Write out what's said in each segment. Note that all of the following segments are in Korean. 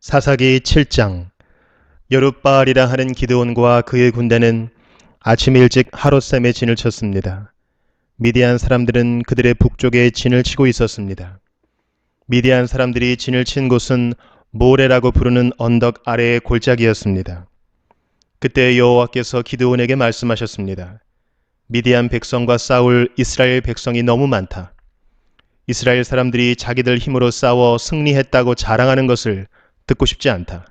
사사기 7장. 여룻바알이라 하는 기드온과 그의 군대는 아침 일찍 하롯샘에 진을 쳤습니다. 미디안 사람들은 그들의 북쪽에 진을 치고 있었습니다. 미디안 사람들이 진을 친 곳은 모레라고 부르는 언덕 아래의 골짜기였습니다. 그때 여호와께서 기드온에게 말씀하셨습니다. 미디안 백성과 싸울 이스라엘 백성이 너무 많다. 이스라엘 사람들이 자기들 힘으로 싸워 승리했다고 자랑하는 것을 듣고 싶지 않다.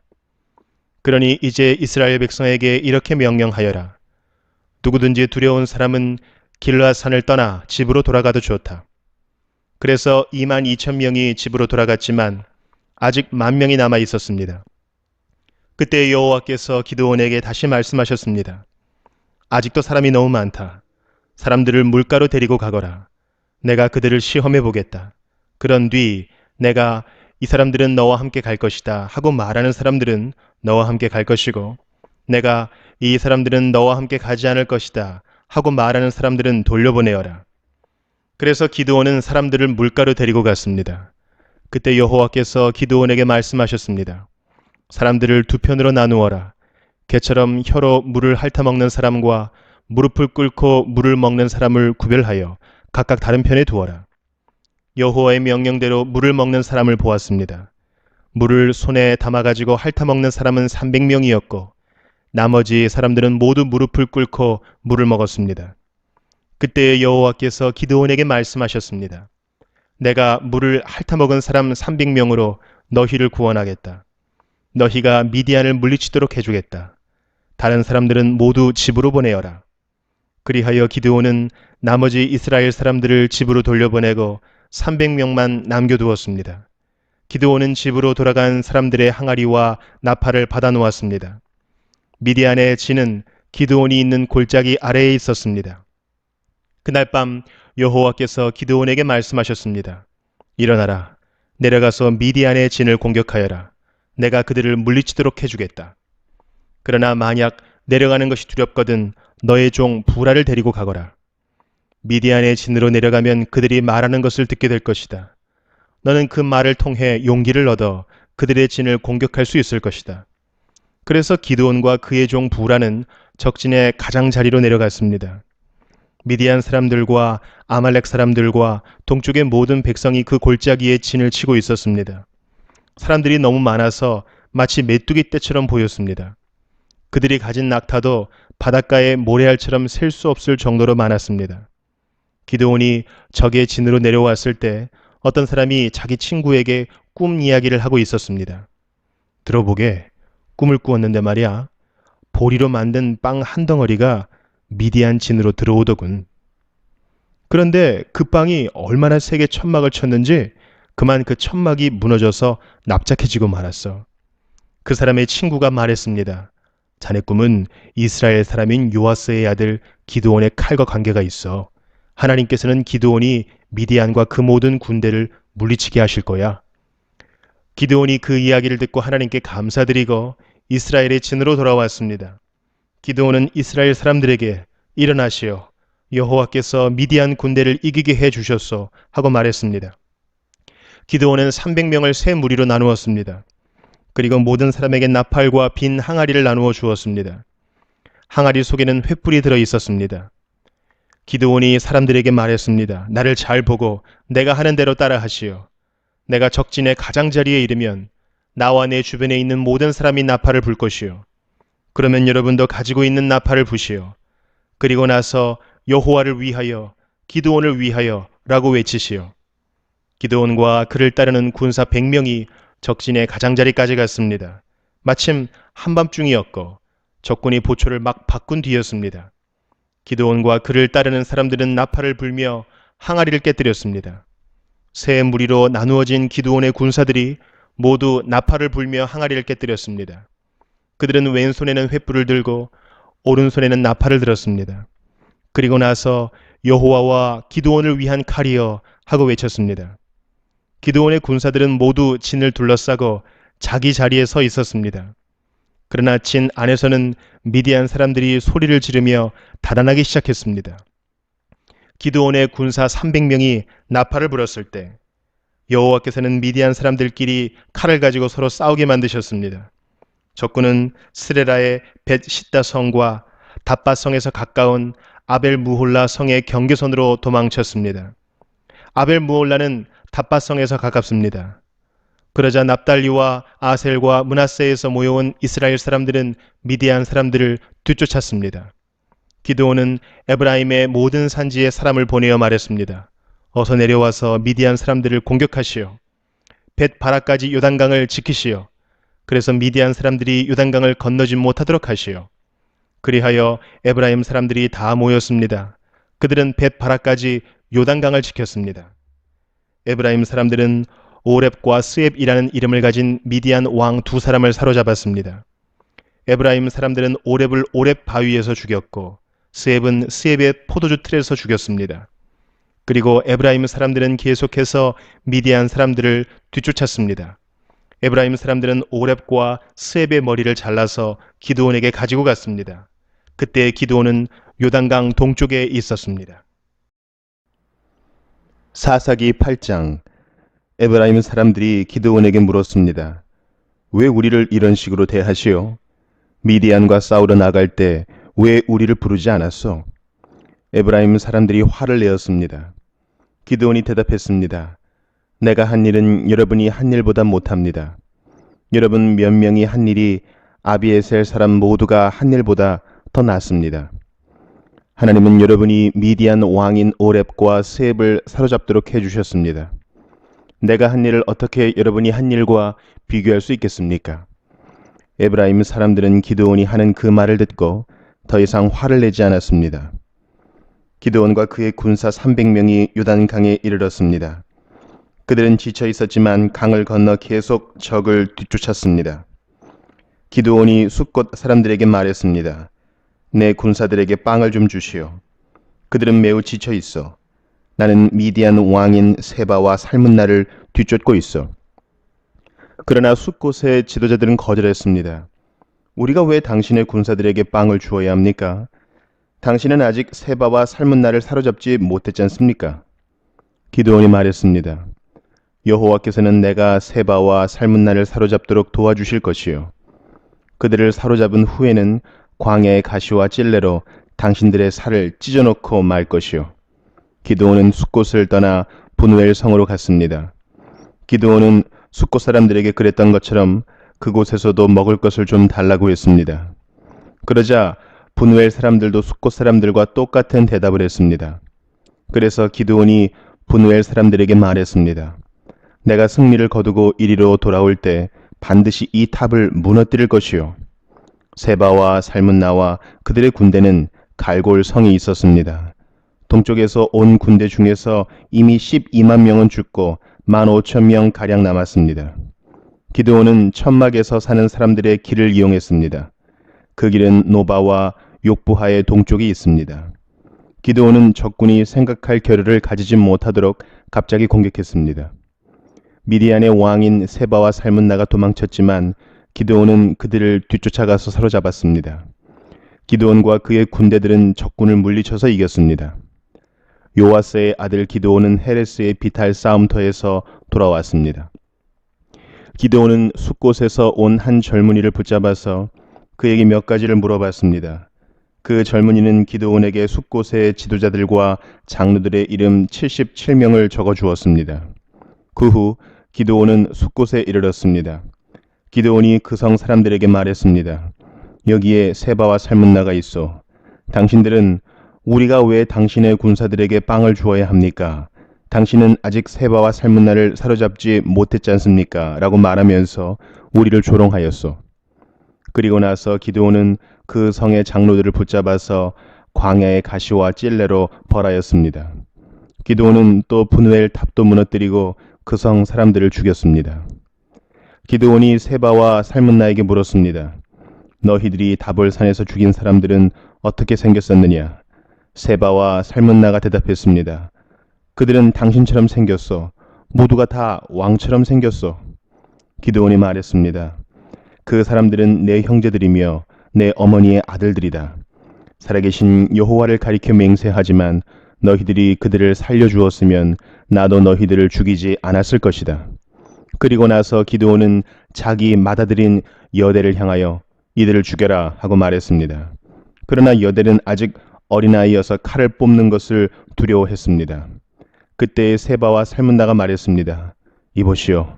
그러니 이제 이스라엘 백성에게 이렇게 명령하여라. 누구든지 두려운 사람은 길르앗산을 떠나 집으로 돌아가도 좋다. 그래서 22,000명이 집으로 돌아갔지만 아직 10,000명이 남아 있었습니다. 그때 여호와께서 기드온에게 다시 말씀하셨습니다. 아직도 사람이 너무 많다. 사람들을 물가로 데리고 가거라. 내가 그들을 시험해 보겠다. 그런 뒤 내가 이 사람들은 너와 함께 갈 것이다 하고 말하는 사람들은 너와 함께 갈 것이고, 내가 이 사람들은 너와 함께 가지 않을 것이다 하고 말하는 사람들은 돌려보내어라. 그래서 기드온은 사람들을 물가로 데리고 갔습니다. 그때 여호와께서 기드온에게 말씀하셨습니다. 사람들을 두 편으로 나누어라. 개처럼 혀로 물을 핥아먹는 사람과 무릎을 꿇고 물을 먹는 사람을 구별하여 각각 다른 편에 두어라. 여호와의 명령대로 물을 먹는 사람을 보았습니다. 물을 손에 담아가지고 핥아먹는 사람은 300명이었고 나머지 사람들은 모두 무릎을 꿇고 물을 먹었습니다. 그때 여호와께서 기드온에게 말씀하셨습니다. 내가 물을 핥아먹은 사람 300명으로 너희를 구원하겠다. 너희가 미디안을 물리치도록 해주겠다. 다른 사람들은 모두 집으로 보내어라. 그리하여 기드온은 나머지 이스라엘 사람들을 집으로 돌려보내고 300명만 남겨두었습니다. 기드온은 집으로 돌아간 사람들의 항아리와 나팔을 받아놓았습니다. 미디안의 진은 기드온이 있는 골짜기 아래에 있었습니다. 그날 밤 여호와께서 기드온에게 말씀하셨습니다. 일어나라. 내려가서 미디안의 진을 공격하여라. 내가 그들을 물리치도록 해주겠다. 그러나 만약 내려가는 것이 두렵거든 너의 종 부라를 데리고 가거라. 미디안의 진으로 내려가면 그들이 말하는 것을 듣게 될 것이다. 너는 그 말을 통해 용기를 얻어 그들의 진을 공격할 수 있을 것이다. 그래서 기드온과 그의 종 부라는 적진의 가장자리로 내려갔습니다. 미디안 사람들과 아말렉 사람들과 동쪽의 모든 백성이 그 골짜기에 진을 치고 있었습니다. 사람들이 너무 많아서 마치 메뚜기 떼처럼 보였습니다. 그들이 가진 낙타도 바닷가의 모래알처럼 셀 수 없을 정도로 많았습니다. 기드온이 적의 진으로 내려왔을 때 어떤 사람이 자기 친구에게 꿈 이야기를 하고 있었습니다. 들어보게, 꿈을 꾸었는데 말이야. 보리로 만든 빵 한 덩어리가 미디안 진으로 들어오더군. 그런데 그 빵이 얼마나 세게 천막을 쳤는지 그만 그 천막이 무너져서 납작해지고 말았어. 그 사람의 친구가 말했습니다. 자네 꿈은 이스라엘 사람인 요아스의 아들 기드온의 칼과 관계가 있어. 하나님께서는 기드온이 미디안과 그 모든 군대를 물리치게 하실 거야. 기드온이 그 이야기를 듣고 하나님께 감사드리고 이스라엘의 진으로 돌아왔습니다. 기드온은 이스라엘 사람들에게 일어나시오. 여호와께서 미디안 군대를 이기게 해 주셨소 하고 말했습니다. 기드온은 300명을 세 무리로 나누었습니다. 그리고 모든 사람에게 나팔과 빈 항아리를 나누어 주었습니다. 항아리 속에는 횃불이 들어 있었습니다. 기드온이 사람들에게 말했습니다. 나를 잘 보고 내가 하는 대로 따라 하시오. 내가 적진의 가장자리에 이르면 나와 내 주변에 있는 모든 사람이 나팔을 불 것이오. 그러면 여러분도 가지고 있는 나팔을 부시오. 그리고 나서 여호와를 위하여, 기드온을 위하여 라고 외치시오. 기드온과 그를 따르는 군사 100명이 적진의 가장자리까지 갔습니다. 마침 한밤중이었고 적군이 보초를 막 바꾼 뒤였습니다. 기드온과 그를 따르는 사람들은 나팔을 불며 항아리를 깨뜨렸습니다. 세 무리로 나누어진 기드온의 군사들이 모두 나팔을 불며 항아리를 깨뜨렸습니다. 그들은 왼손에는 횃불을 들고 오른손에는 나팔을 들었습니다. 그리고 나서 여호와와 기드온을 위한 칼이여 하고 외쳤습니다. 기드온의 군사들은 모두 진을 둘러싸고 자기 자리에 서 있었습니다. 그러나 진 안에서는 미디안 사람들이 소리를 지르며 달아나기 시작했습니다. 기드온의 군사 300명이 나팔을 불었을 때 여호와께서는 미디안 사람들끼리 칼을 가지고 서로 싸우게 만드셨습니다. 적군은 스레라의 벳시다 성과 답바 성에서 가까운 아벨 무홀라 성의 경계선으로 도망쳤습니다. 아벨 무홀라는 답바 성에서 가깝습니다. 그러자 납달리와 아셀과 므낫세에서 모여온 이스라엘 사람들은 미디안 사람들을 뒤쫓았습니다. 기드온은 에브라임의 모든 산지에 사람을 보내어 말했습니다. 어서 내려와서 미디안 사람들을 공격하시오. 벳바라까지 요단강을 지키시오. 그래서 미디안 사람들이 요단강을 건너지 못하도록 하시오. 그리하여 에브라임 사람들이 다 모였습니다. 그들은 벳바라까지 요단강을 지켰습니다. 에브라임 사람들은 오렙과 스엡이라는 이름을 가진 미디안 왕 두 사람을 사로잡았습니다. 에브라임 사람들은 오렙을 오렙 바위에서 죽였고 스엡은 스엡의 포도주 틀에서 죽였습니다. 그리고 에브라임 사람들은 계속해서 미디안 사람들을 뒤쫓았습니다. 에브라임 사람들은 오렙과 스엡의 머리를 잘라서 기드온에게 가지고 갔습니다. 그때 기드온은 요단강 동쪽에 있었습니다. 사사기 8장. 에브라임 사람들이 기드온에게 물었습니다. 왜 우리를 이런 식으로 대하시오? 미디안과 싸우러 나갈 때 왜 우리를 부르지 않았소? 에브라임 사람들이 화를 내었습니다. 기드온이 대답했습니다. 내가 한 일은 여러분이 한 일보다 못합니다. 여러분 몇 명이 한 일이 아비에셀 사람 모두가 한 일보다 더 낫습니다. 하나님은 여러분이 미디안 왕인 오렙과 스엡을 사로잡도록 해주셨습니다. 내가 한 일을 어떻게 여러분이 한 일과 비교할 수 있겠습니까? 에브라임 사람들은 기드온이 하는 그 말을 듣고 더 이상 화를 내지 않았습니다. 기드온과 그의 군사 300명이 요단강에 이르렀습니다. 그들은 지쳐 있었지만 강을 건너 계속 적을 뒤쫓았습니다. 기드온이 숫곳 사람들에게 말했습니다. 내 군사들에게 빵을 좀 주시오. 그들은 매우 지쳐 있어. 나는 미디안 왕인 세바와 살문나를 뒤쫓고 있어. 그러나 숫곳의 지도자들은 거절했습니다. 우리가 왜 당신의 군사들에게 빵을 주어야 합니까? 당신은 아직 세바와 살문나를 사로잡지 못했지 않습니까? 기드온이 말했습니다. 여호와께서는 내가 세바와 살문나를 사로잡도록 도와주실 것이요. 그들을 사로잡은 후에는 광야의 가시와 찔레로 당신들의 살을 찢어놓고 말 것이요. 기드온은 숫곳을 떠나 분우엘 성으로 갔습니다. 기드온은 숫곳 사람들에게 그랬던 것처럼 그곳에서도 먹을 것을 좀 달라고 했습니다. 그러자 분우엘 사람들도 숫곳 사람들과 똑같은 대답을 했습니다. 그래서 기드온이 분우엘 사람들에게 말했습니다. 내가 승리를 거두고 이리로 돌아올 때 반드시 이 탑을 무너뜨릴 것이요. 세바와 살문나와 그들의 군대는 갈골 성이 있었습니다. 동쪽에서 온 군대 중에서 이미 12만 명은 죽고 15,000명 가량 남았습니다. 기드온은 천막에서 사는 사람들의 길을 이용했습니다. 그 길은 노바와 욕부하의 동쪽에 있습니다. 기드온은 적군이 생각할 겨를을 가지지 못하도록 갑자기 공격했습니다. 미디안의 왕인 세바와 살문나가 도망쳤지만 기드온은 그들을 뒤쫓아가서 사로잡았습니다. 기드온과 그의 군대들은 적군을 물리쳐서 이겼습니다. 요아스의 아들 기드온은 헤레스의 비탈 싸움터에서 돌아왔습니다. 기드온은 숫곳에서 온 한 젊은이를 붙잡아서 그에게 몇 가지를 물어봤습니다. 그 젊은이는 기드온에게 숫곳의 지도자들과 장로들의 이름 77명을 적어 주었습니다. 그 후 기드온은 숫곳에 이르렀습니다. 기드온이 그 성 사람들에게 말했습니다. 여기에 세바와 살문나가 있어. 당신들은 우리가 왜 당신의 군사들에게 빵을 주어야 합니까? 당신은 아직 세바와 살문나를 사로잡지 못했지 않습니까? 라고 말하면서 우리를 조롱하였소. 그리고 나서 기드온은 그 성의 장로들을 붙잡아서 광야의 가시와 찔레로 벌하였습니다. 기드온은 또 분우엘 탑도 무너뜨리고 그 성 사람들을 죽였습니다. 기드온이 세바와 살문나에게 물었습니다. 너희들이 다볼산에서 죽인 사람들은 어떻게 생겼었느냐? 세바와 살문나가 대답했습니다. 그들은 당신처럼 생겼어. 모두가 다 왕처럼 생겼어. 기드온이 말했습니다. 그 사람들은 내 형제들이며 내 어머니의 아들들이다. 살아계신 여호와를 가리켜 맹세하지만 너희들이 그들을 살려주었으면 나도 너희들을 죽이지 않았을 것이다. 그리고 나서 기드온은 자기 맏아들인 여델을 향하여 이들을 죽여라 하고 말했습니다. 그러나 여델은 아직 어린아이여서 칼을 뽑는 것을 두려워했습니다. 그때 세바와 살문나가 말했습니다. 이보시오.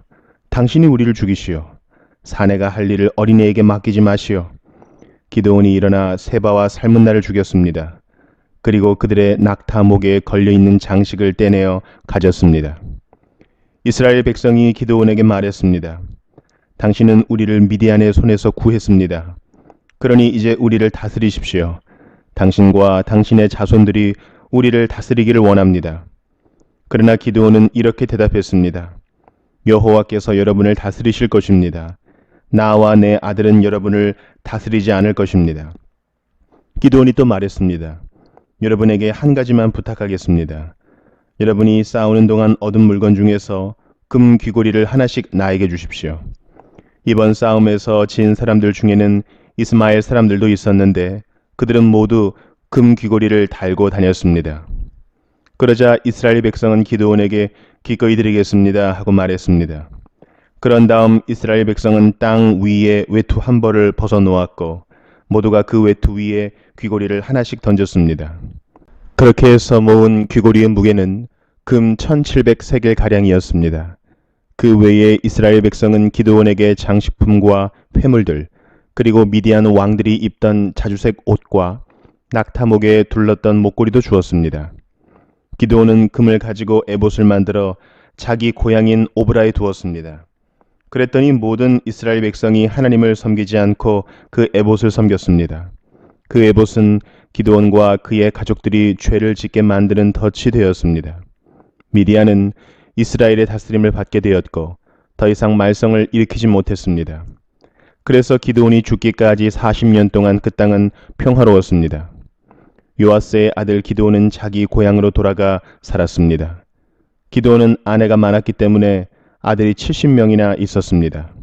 당신이 우리를 죽이시오. 사내가 할 일을 어린애에게 맡기지 마시오. 기드온이 일어나 세바와 살문나를 죽였습니다. 그리고 그들의 낙타 목에 걸려있는 장식을 떼내어 가졌습니다. 이스라엘 백성이 기드온에게 말했습니다. 당신은 우리를 미디안의 손에서 구했습니다. 그러니 이제 우리를 다스리십시오. 당신과 당신의 자손들이 우리를 다스리기를 원합니다. 그러나 기드온은 이렇게 대답했습니다. 여호와께서 여러분을 다스리실 것입니다. 나와 내 아들은 여러분을 다스리지 않을 것입니다. 기드온이 또 말했습니다. 여러분에게 한 가지만 부탁하겠습니다. 여러분이 싸우는 동안 얻은 물건 중에서 금 귀고리를 하나씩 나에게 주십시오. 이번 싸움에서 진 사람들 중에는 이스마엘 사람들도 있었는데 그들은 모두 금 귀고리를 달고 다녔습니다. 그러자 이스라엘 백성은 기드온에게 기꺼이 드리겠습니다 하고 말했습니다. 그런 다음 이스라엘 백성은 땅 위에 외투 한 벌을 벗어 놓았고 모두가 그 외투 위에 귀고리를 하나씩 던졌습니다. 그렇게 해서 모은 귀고리의 무게는 금 1700세겔 가량이었습니다. 그 외에 이스라엘 백성은 기드온에게 장식품과 회물들 그리고 미디안 왕들이 입던 자주색 옷과 낙타목에 둘렀던 목걸이도 주었습니다. 기드온은 금을 가지고 에봇을 만들어 자기 고향인 오브라에 두었습니다. 그랬더니 모든 이스라엘 백성이 하나님을 섬기지 않고 그 에봇을 섬겼습니다. 그 에봇은 기드온과 그의 가족들이 죄를 짓게 만드는 덫이 되었습니다. 미디안은 이스라엘의 다스림을 받게 되었고 더 이상 말썽을 일으키지 못했습니다. 그래서 기드온이 죽기까지 40년 동안 그 땅은 평화로웠습니다. 요아스의 아들 기드온은 자기 고향으로 돌아가 살았습니다. 기드온은 아내가 많았기 때문에 아들이 70명이나 있었습니다.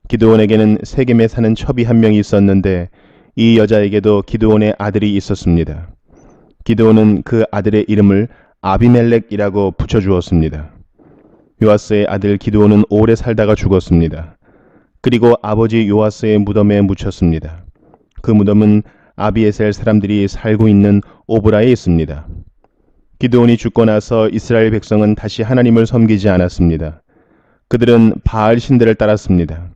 기드온에게는 세겜에 사는 첩이 한 명이 있었는데 이 여자에게도 기드온의 아들이 있었습니다. 기드온은 그 아들의 이름을 아비멜렉이라고 붙여주었습니다. 요아스의 아들 기드온은 오래 살다가 죽었습니다. 그리고 아버지 요아스의 무덤에 묻혔습니다. 그 무덤은 아비에셀 사람들이 살고 있는 오브라에 있습니다. 기드온이 죽고 나서 이스라엘 백성은 다시 하나님을 섬기지 않았습니다. 그들은 바알 신들을 따랐습니다.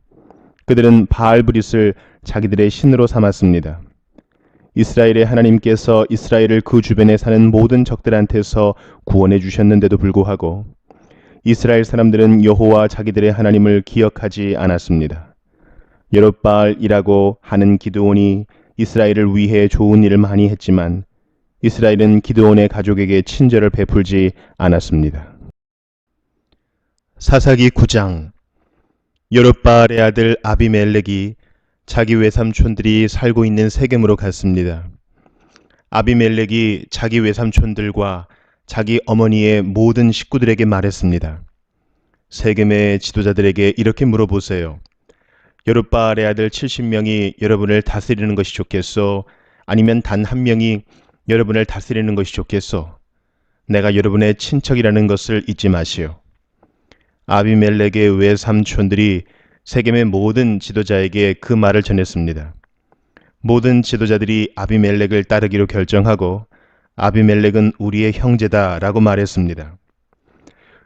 그들은 바알 브릿을 자기들의 신으로 삼았습니다. 이스라엘의 하나님께서 이스라엘을 그 주변에 사는 모든 적들한테서 구원해 주셨는데도 불구하고 이스라엘 사람들은 여호와 자기들의 하나님을 기억하지 않았습니다. 여룻바알이라고 하는 기드온이 이스라엘을 위해 좋은 일을 많이 했지만 이스라엘은 기드온의 가족에게 친절을 베풀지 않았습니다. 사사기 9장. 여룻바알의 아들 아비멜렉이 자기 외삼촌들이 살고 있는 세겜으로 갔습니다. 아비멜렉이 자기 외삼촌들과 자기 어머니의 모든 식구들에게 말했습니다. 세겜의 지도자들에게 이렇게 물어보세요. 여룻바알의 아들 70명이 여러분을 다스리는 것이 좋겠소? 아니면 단 한 명이 여러분을 다스리는 것이 좋겠소? 내가 여러분의 친척이라는 것을 잊지 마시오. 아비멜렉의 외삼촌들이 세겜의 모든 지도자에게 그 말을 전했습니다. 모든 지도자들이 아비멜렉을 따르기로 결정하고 아비멜렉은 우리의 형제다 라고 말했습니다.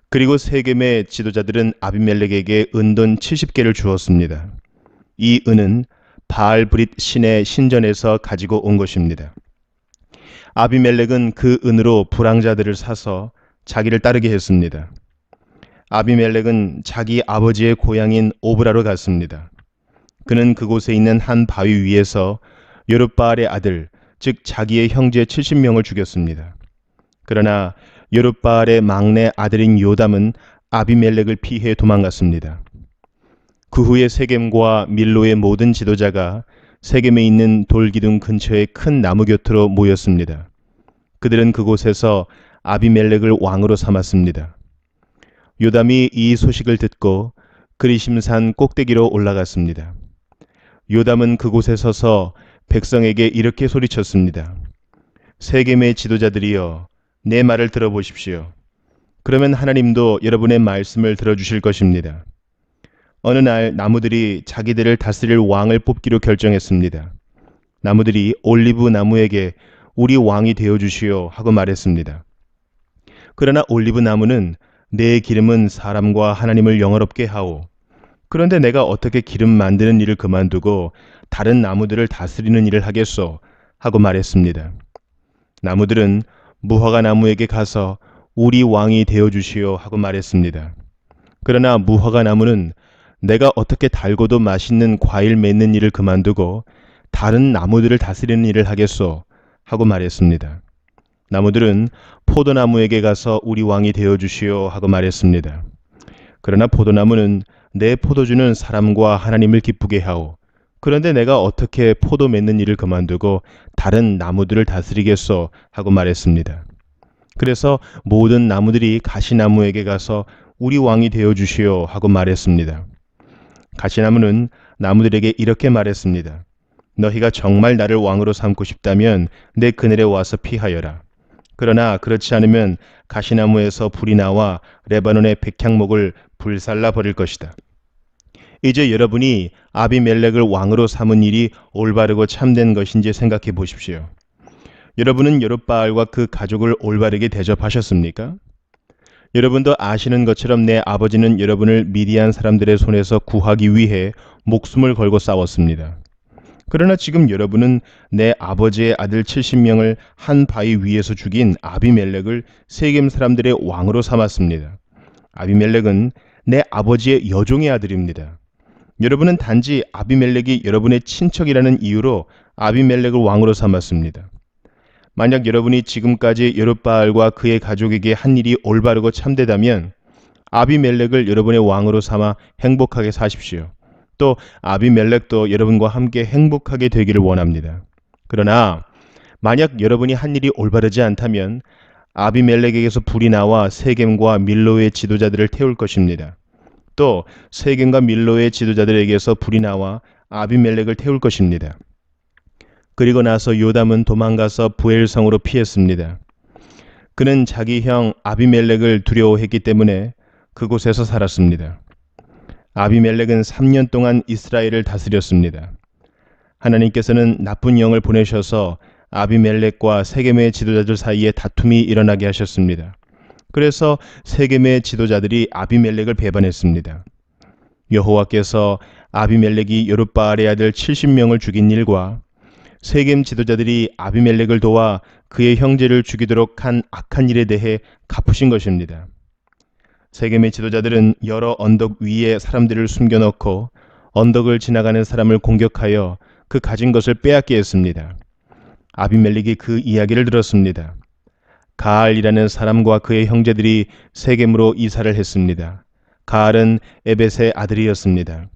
그리고 세겜의 지도자들은 아비멜렉에게 은돈 70개를 주었습니다. 이 은은 바알브릿 신의 신전에서 가지고 온 것입니다. 아비멜렉은 그 은으로 불황자들을 사서 자기를 따르게 했습니다. 아비멜렉은 자기 아버지의 고향인 오브라로 갔습니다. 그는 그곳에 있는 한 바위 위에서 여룻바알의 아들, 즉 자기의 형제 70명을 죽였습니다. 그러나 여룻바알의 막내 아들인 요담은 아비멜렉을 피해 도망갔습니다. 그 후에 세겜과 밀로의 모든 지도자가 세겜에 있는 돌기둥 근처의 큰 나무 곁으로 모였습니다. 그들은 그곳에서 아비멜렉을 왕으로 삼았습니다. 요담이 이 소식을 듣고 그리심산 꼭대기로 올라갔습니다. 요담은 그곳에 서서 백성에게 이렇게 소리쳤습니다. 세겜의 지도자들이여, 내 말을 들어보십시오. 그러면 하나님도 여러분의 말씀을 들어주실 것입니다. 어느 날 나무들이 자기들을 다스릴 왕을 뽑기로 결정했습니다. 나무들이 올리브 나무에게 우리 왕이 되어 주시오 하고 말했습니다. 그러나 올리브 나무는 내 기름은 사람과 하나님을 영화롭게 하오. 그런데 내가 어떻게 기름 만드는 일을 그만두고 다른 나무들을 다스리는 일을 하겠소? 하고 말했습니다. 나무들은 무화과 나무에게 가서 우리 왕이 되어 주시오 하고 말했습니다. 그러나 무화과 나무는 내가 어떻게 달고도 맛있는 과일 맺는 일을 그만두고 다른 나무들을 다스리는 일을 하겠소? 하고 말했습니다. 나무들은 포도나무에게 가서 우리 왕이 되어 주시오 하고 말했습니다. 그러나 포도나무는 내 포도주는 사람과 하나님을 기쁘게 하오. 그런데 내가 어떻게 포도 맺는 일을 그만두고 다른 나무들을 다스리겠소? 하고 말했습니다. 그래서 모든 나무들이 가시나무에게 가서 우리 왕이 되어 주시오 하고 말했습니다. 가시나무는 나무들에게 이렇게 말했습니다. 너희가 정말 나를 왕으로 삼고 싶다면 내 그늘에 와서 피하여라. 그러나 그렇지 않으면 가시나무에서 불이 나와 레바논의 백향목을 불살라 버릴 것이다. 이제 여러분이 아비멜렉을 왕으로 삼은 일이 올바르고 참된 것인지 생각해 보십시오. 여러분은 여룻바알과 그 가족을 올바르게 대접하셨습니까? 여러분도 아시는 것처럼 내 아버지는 여러분을 미디안 사람들의 손에서 구하기 위해 목숨을 걸고 싸웠습니다. 그러나 지금 여러분은 내 아버지의 아들 70명을 한 바위 위에서 죽인 아비멜렉을 세겜 사람들의 왕으로 삼았습니다. 아비멜렉은 내 아버지의 여종의 아들입니다. 여러분은 단지 아비멜렉이 여러분의 친척이라는 이유로 아비멜렉을 왕으로 삼았습니다. 만약 여러분이 지금까지 여룻바알과 그의 가족에게 한 일이 올바르고 참되다면 아비멜렉을 여러분의 왕으로 삼아 행복하게 사십시오. 또 아비멜렉도 여러분과 함께 행복하게 되기를 원합니다. 그러나 만약 여러분이 한 일이 올바르지 않다면 아비멜렉에게서 불이 나와 세겜과 밀로의 지도자들을 태울 것입니다. 또 세겜과 밀로의 지도자들에게서 불이 나와 아비멜렉을 태울 것입니다. 그리고 나서 요담은 도망가서 부엘성으로 피했습니다. 그는 자기 형 아비멜렉을 두려워했기 때문에 그곳에서 살았습니다. 아비멜렉은 3년 동안 이스라엘을 다스렸습니다. 하나님께서는 나쁜 영을 보내셔서 아비멜렉과 세겜의 지도자들 사이에 다툼이 일어나게 하셨습니다. 그래서 세겜의 지도자들이 아비멜렉을 배반했습니다. 여호와께서 아비멜렉이 여룻바알의 아들 70명을 죽인 일과 세겜 지도자들이 아비멜렉을 도와 그의 형제를 죽이도록 한 악한 일에 대해 갚으신 것입니다. 세겜의 지도자들은 여러 언덕 위에 사람들을 숨겨놓고 언덕을 지나가는 사람을 공격하여 그 가진 것을 빼앗게 했습니다. 아비멜렉이 그 이야기를 들었습니다. 가알이라는 사람과 그의 형제들이 세겜으로 이사를 했습니다. 가알은 에벳의 아들이었습니다.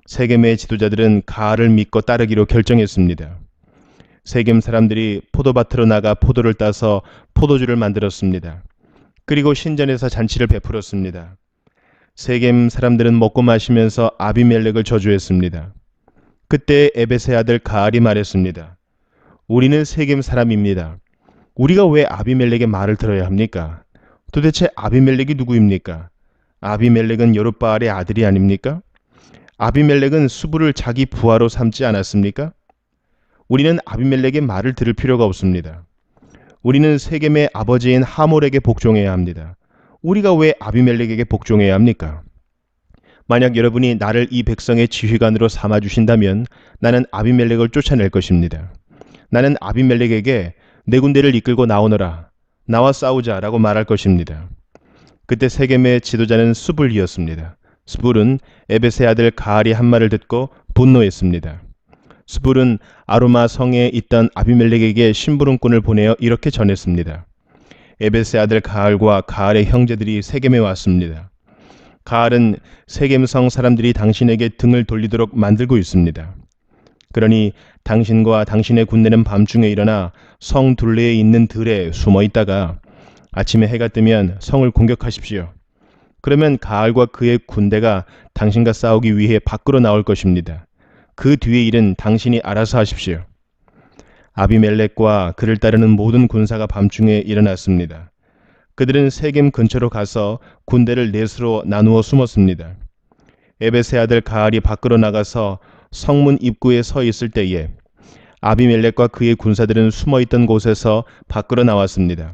세겜의 지도자들은 가알을 믿고 따르기로 결정했습니다. 세겜 사람들이 포도밭으로 나가 포도를 따서 포도주를 만들었습니다. 그리고 신전에서 잔치를 베풀었습니다. 세겜 사람들은 먹고 마시면서 아비멜렉을 저주했습니다. 그때 에벳의 아들 가알이 말했습니다. 우리는 세겜 사람입니다. 우리가 왜 아비멜렉의 말을 들어야 합니까? 도대체 아비멜렉이 누구입니까? 아비멜렉은 여룻바알의 아들이 아닙니까? 아비멜렉은 수부를 자기 부하로 삼지 않았습니까? 우리는 아비멜렉의 말을 들을 필요가 없습니다. 우리는 세겜의 아버지인 하몰에게 복종해야 합니다. 우리가 왜 아비멜렉에게 복종해야 합니까? 만약 여러분이 나를 이 백성의 지휘관으로 삼아주신다면 나는 아비멜렉을 쫓아낼 것입니다. 나는 아비멜렉에게 내 군대를 이끌고 나오너라. 나와 싸우자라고 말할 것입니다. 그때 세겜의 지도자는 수불이었습니다. 수불은 에벳의 아들 가알이 한 말을 듣고 분노했습니다. 수불은 아루마 성에 있던 아비멜렉에게 심부름꾼을 보내어 이렇게 전했습니다. 에벳의 아들 가알과 가알의 형제들이 세겜에 왔습니다. 가알은 세겜성 사람들이 당신에게 등을 돌리도록 만들고 있습니다. 그러니 당신과 당신의 군대는 밤중에 일어나 성 둘레에 있는 들에 숨어 있다가 아침에 해가 뜨면 성을 공격하십시오. 그러면 가알과 그의 군대가 당신과 싸우기 위해 밖으로 나올 것입니다. 그 뒤의 일은 당신이 알아서 하십시오. 아비멜렉과 그를 따르는 모든 군사가 밤중에 일어났습니다. 그들은 세겜 근처로 가서 군대를 넷으로 나누어 숨었습니다. 에벳의 아들 가알이 밖으로 나가서 성문 입구에 서 있을 때에 아비멜렉과 그의 군사들은 숨어 있던 곳에서 밖으로 나왔습니다.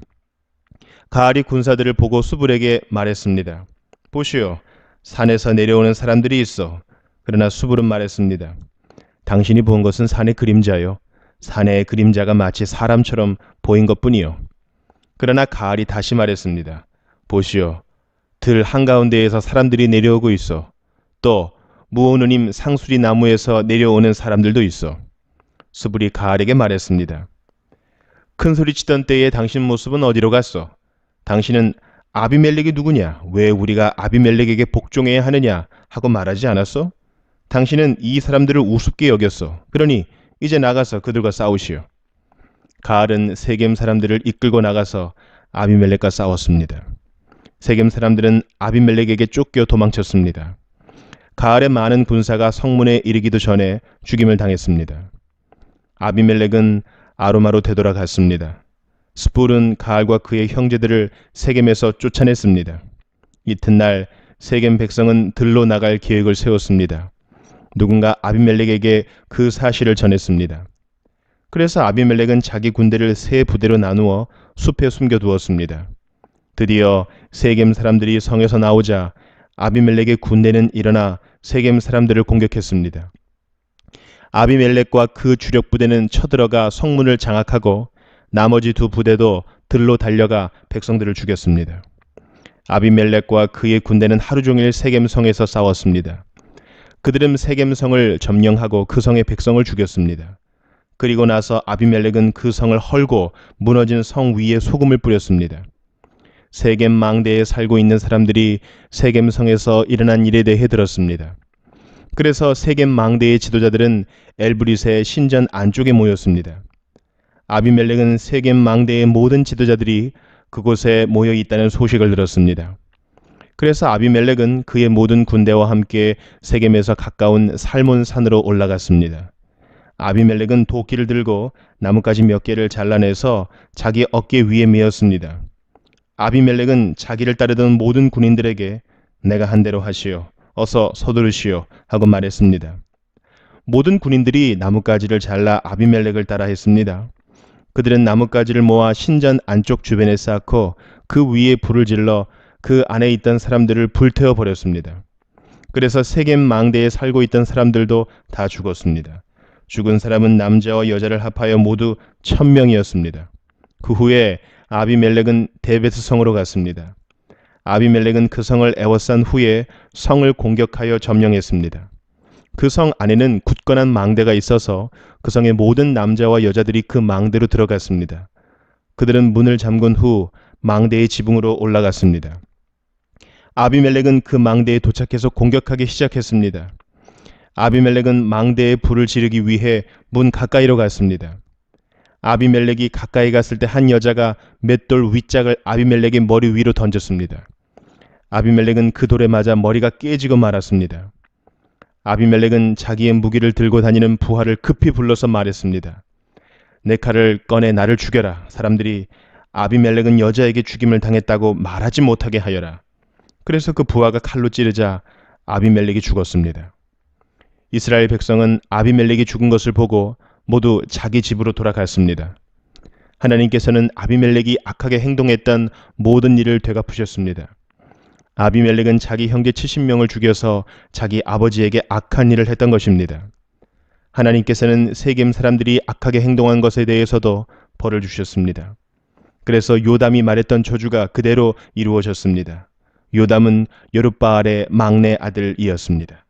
가알이 군사들을 보고 수불에게 말했습니다. 보시오, 산에서 내려오는 사람들이 있어. 그러나 수불은 말했습니다. 당신이 본 것은 산의 그림자요. 산의 그림자가 마치 사람처럼 보인 것뿐이요. 그러나 가알이 다시 말했습니다. 보시오, 들 한가운데에서 사람들이 내려오고 있어. 또 무오누님 상수리 나무에서 내려오는 사람들도 있어. 수불이 가알에게 말했습니다. 큰 소리 치던 때에 당신 모습은 어디로 갔어? 당신은 아비멜렉이 누구냐? 왜 우리가 아비멜렉에게 복종해야 하느냐? 하고 말하지 않았어? 당신은 이 사람들을 우습게 여겼어. 그러니 이제 나가서 그들과 싸우시오. 가알은 세겜 사람들을 이끌고 나가서 아비멜렉과 싸웠습니다. 세겜 사람들은 아비멜렉에게 쫓겨 도망쳤습니다. 가알의 많은 군사가 성문에 이르기도 전에 죽임을 당했습니다. 아비멜렉은 아로마로 되돌아갔습니다. 스불은 가알과 그의 형제들을 세겜에서 쫓아냈습니다. 이튿날 세겜 백성은 들로 나갈 계획을 세웠습니다. 누군가 아비멜렉에게 그 사실을 전했습니다. 그래서 아비멜렉은 자기 군대를 세 부대로 나누어 숲에 숨겨두었습니다. 드디어 세겜 사람들이 성에서 나오자 아비멜렉의 군대는 일어나 세겜 사람들을 공격했습니다. 아비멜렉과 그 주력 부대는 쳐들어가 성문을 장악하고 나머지 두 부대도 들로 달려가 백성들을 죽였습니다. 아비멜렉과 그의 군대는 하루 종일 세겜성에서 싸웠습니다. 그들은 세겜성을 점령하고 그 성의 백성을 죽였습니다. 그리고 나서 아비멜렉은 그 성을 헐고 무너진 성 위에 소금을 뿌렸습니다. 세겜 망대에 살고 있는 사람들이 세겜성에서 일어난 일에 대해 들었습니다. 그래서 세겜 망대의 지도자들은 엘브릿의 신전 안쪽에 모였습니다. 아비멜렉은 세겜 망대의 모든 지도자들이 그곳에 모여 있다는 소식을 들었습니다. 그래서 아비멜렉은 그의 모든 군대와 함께 세겜에서 가까운 살몬산으로 올라갔습니다. 아비멜렉은 도끼를 들고 나뭇가지 몇 개를 잘라내서 자기 어깨 위에 메었습니다. 아비멜렉은 자기를 따르던 모든 군인들에게 내가 한 대로 하시오. 어서 서두르시오. 하고 말했습니다. 모든 군인들이 나뭇가지를 잘라 아비멜렉을 따라 했습니다. 그들은 나뭇가지를 모아 신전 안쪽 주변에 쌓고 그 위에 불을 질러 그 안에 있던 사람들을 불태워 버렸습니다. 그래서 세겜 망대에 살고 있던 사람들도 다 죽었습니다. 죽은 사람은 남자와 여자를 합하여 모두 1000명이었습니다. 그 후에 아비멜렉은 데베스 성으로 갔습니다. 아비멜렉은 그 성을 에워싼 후에 성을 공격하여 점령했습니다. 그 성 안에는 굳건한 망대가 있어서 그 성의 모든 남자와 여자들이 그 망대로 들어갔습니다. 그들은 문을 잠근 후 망대의 지붕으로 올라갔습니다. 아비멜렉은 그 망대에 도착해서 공격하기 시작했습니다. 아비멜렉은 망대에 불을 지르기 위해 문 가까이로 갔습니다. 아비멜렉이 가까이 갔을 때 한 여자가 맷돌 윗짝을 아비멜렉의 머리 위로 던졌습니다. 아비멜렉은 그 돌에 맞아 머리가 깨지고 말았습니다. 아비멜렉은 자기의 무기를 들고 다니는 부하를 급히 불러서 말했습니다. 내 칼을 꺼내 나를 죽여라. 사람들이 아비멜렉은 여자에게 죽임을 당했다고 말하지 못하게 하여라. 그래서 그 부하가 칼로 찌르자 아비멜렉이 죽었습니다. 이스라엘 백성은 아비멜렉이 죽은 것을 보고 모두 자기 집으로 돌아갔습니다. 하나님께서는 아비멜렉이 악하게 행동했던 모든 일을 되갚으셨습니다. 아비멜렉은 자기 형제 70명을 죽여서 자기 아버지에게 악한 일을 했던 것입니다. 하나님께서는 세겜 사람들이 악하게 행동한 것에 대해서도 벌을 주셨습니다. 그래서 요담이 말했던 저주가 그대로 이루어졌습니다. 요담은 여룻바알의 막내 아들이었습니다.